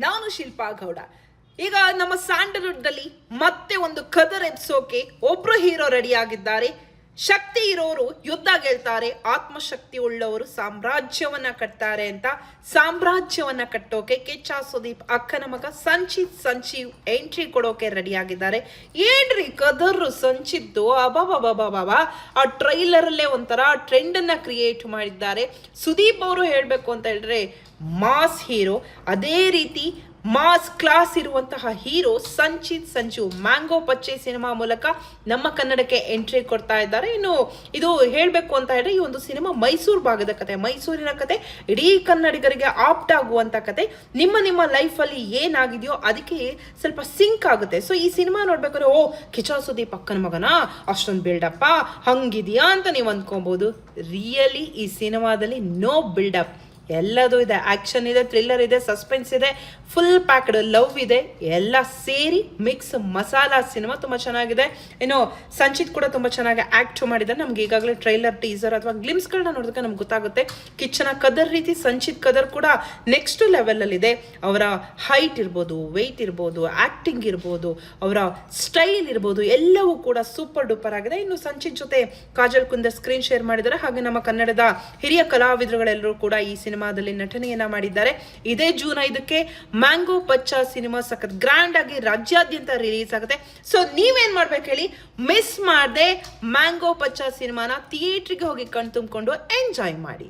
ನಾನು ಶಿಲ್ಪಾ ಗೌಡ. ಈಗ ನಮ್ಮ ಸ್ಯಾಂಡಲ್ವುಡ್ ಅಲ್ಲಿ ಮತ್ತೆ ಒಂದು ಕದರ್ ಎಬ್ಸೋಕೆ ಒಬ್ರು ಹೀರೋ ರೆಡಿ ಆಗಿದ್ದಾರೆ. ಶಕ್ತಿ ಇರೋರು ಯುದ್ಧ ಗೆಲ್ತಾರೆ, ಆತ್ಮಶಕ್ತಿ ಉಳ್ಳವರು ಸಾಮ್ರಾಜ್ಯವನ್ನ ಕಟ್ತಾರೆ ಅಂತ ಸಾಮ್ರಾಜ್ಯವನ್ನ ಕಟ್ಟೋಕೆ ಕಿಚ್ಚ ಸುದೀಪ್ ಅಕ್ಕನ ಮಗ ಸಂಜೀವ್ ಎಂಟ್ರಿ ಕೊಡೋಕೆ ರೆಡಿ ಆಗಿದ್ದಾರೆ. ಏನ್ರಿ ಕದರ್ ಸಂಚಿದ್ದು, ಅಬಾಬಾಬಾಬಾ, ಆ ಟ್ರೈಲರ್ ಅಲ್ಲೇ ಒಂಥರ ಟ್ರೆಂಡ್ ಅನ್ನ ಕ್ರಿಯೇಟ್ ಮಾಡಿದ್ದಾರೆ. ಸುದೀಪ್ ಅವರು ಹೇಳ್ಬೇಕು ಅಂತ ಹೇಳಿದ್ರೆ ಮಾಸ್ ಹೀರೋ, ಅದೇ ರೀತಿ ಮಾಸ್ ಕ್ಲಾಸ್ ಇರುವಂತಹ ಹೀರೋ ಸಂಜೀವ್ ಮ್ಯಾಂಗೋ ಪಚ್ಚೆ ಸಿನಿಮಾ ಮೂಲಕ ನಮ್ಮ ಕನ್ನಡಕ್ಕೆ ಎಂಟ್ರಿ ಕೊಡ್ತಾ ಇದ್ದಾರೆ. ಇನ್ನು ಇದು ಹೇಳಬೇಕು ಅಂತ ಹೇಳಿದ್ರೆ ಈ ಒಂದು ಸಿನಿಮಾ ಮೈಸೂರು ಭಾಗದ ಕತೆ, ಮೈಸೂರಿನ ಕತೆ, ಇಡೀ ಕನ್ನಡಿಗರಿಗೆ ಆಪ್ಟ್ ಆಗುವಂತ ಕತೆ. ನಿಮ್ಮ ಲೈಫಲ್ಲಿ ಏನಾಗಿದೆಯೋ ಅದಕ್ಕೆ ಸ್ವಲ್ಪ ಸಿಂಕ್ ಆಗುತ್ತೆ. ಸೊ ಈ ಸಿನಿಮಾ ನೋಡ್ಬೇಕಾದ್ರೆ ಕಿಚ್ಚ ಸುದೀಪ್ ಅಕ್ಕನ ಮಗನ ಅಷ್ಟೊಂದು ಬಿಲ್ಡಪ್ಪ ಹಂಗಿದೆಯಾ ಅಂತ ನೀವು ಅಂದ್ಕೊಬಹುದು. ರಿಯಲಿ ಈ ಸಿನಿಮಾದಲ್ಲಿ ನೋ ಬಿಲ್ಡಪ್, ಎಲ್ಲದೂ ಇದೆ. ಆಕ್ಷನ್ ಇದೆ, ಥ್ರಿಲ್ಲರ್ ಇದೆ, ಸಸ್ಪೆನ್ಸ್ ಇದೆ, ಫುಲ್ ಪ್ಯಾಕ್ಡ್ ಲವ್ ಇದೆ, ಎಲ್ಲ ಸೇರಿ ಮಿಕ್ಸ್ ಮಸಾಲಾ ಸಿನಿಮಾ. ತುಂಬ ಚೆನ್ನಾಗಿದೆ. ಇನ್ನು ಸಂಚಿತ್ ಕೂಡ ತುಂಬ ಚೆನ್ನಾಗಿ ಆಕ್ಟ್ ಮಾಡಿದ್ದಾರೆ. ನಮ್ಗೆ ಈಗಾಗಲೇ ಟ್ರೈಲರ್, ಟೀಸರ್ ಅಥವಾ ಗ್ಲಿಮ್ಸ್ಗಳನ್ನ ನೋಡೋದಕ್ಕೆ ನಮ್ಗೆ ಗೊತ್ತಾಗುತ್ತೆ. ಕಿಚ್ಚನ ಕದರ್ ರೀತಿ ಸಂಚಿತ್ ಕದರ್ ಕೂಡ ನೆಕ್ಸ್ಟ್ ಲೆವೆಲಲ್ಲಿ ಇದೆ. ಅವರ ಹೈಟ್ ಇರ್ಬೋದು, ವೆಯ್ಟ್ ಇರ್ಬೋದು, ಆಕ್ಟಿಂಗ್ ಇರ್ಬೋದು, ಅವರ ಸ್ಟೈಲ್ ಇರ್ಬೋದು, ಎಲ್ಲವೂ ಕೂಡ ಸೂಪರ್ ಡೂಪರ್ ಆಗಿದೆ. ಇನ್ನು ಸಂಚಿತ್ ಜೊತೆ ಕಾಜಲ್ ಕುಂದರ್ ಸ್ಕ್ರೀನ್ ಶೇರ್ ಮಾಡಿದ್ದಾರೆ. ಹಾಗೆ ನಮ್ಮ ಕನ್ನಡದ ಹಿರಿಯ ಕಲಾವಿದರುಗಳೆಲ್ಲರೂ ಕೂಡ ಈ ಸಿನಿಮಾದಲ್ಲಿ ನಟನೆಯನ್ನ ಮಾಡಿದ್ದಾರೆ. ಇದೇ ಜೂನ್ 5ಕ್ಕೆ ಮ್ಯಾಂಗೋ ಪಚ್ಚಾ ಸಿನಿಮಾ ಸಖತ್ ಗ್ರ್ಯಾಂಡ್ ಆಗಿ ರಾಜ್ಯಾದ್ಯಂತ ರಿಲೀಸ್ ಆಗುತ್ತೆ. ಸೊ ನೀವೇನ್ ಮಾಡ್ಬೇಕು ಹೇಳಿ, ಮಿಸ್ ಮಾಡದೆ ಮ್ಯಾಂಗೋ ಪಚ್ಚಾ ಸಿನಿಮಾನ ಥಿಯೇಟ್ರಿಗೆ ಹೋಗಿ ಕಣ್ ತುಂಬಿಕೊಂಡು ಎಂಜಾಯ್ ಮಾಡಿ.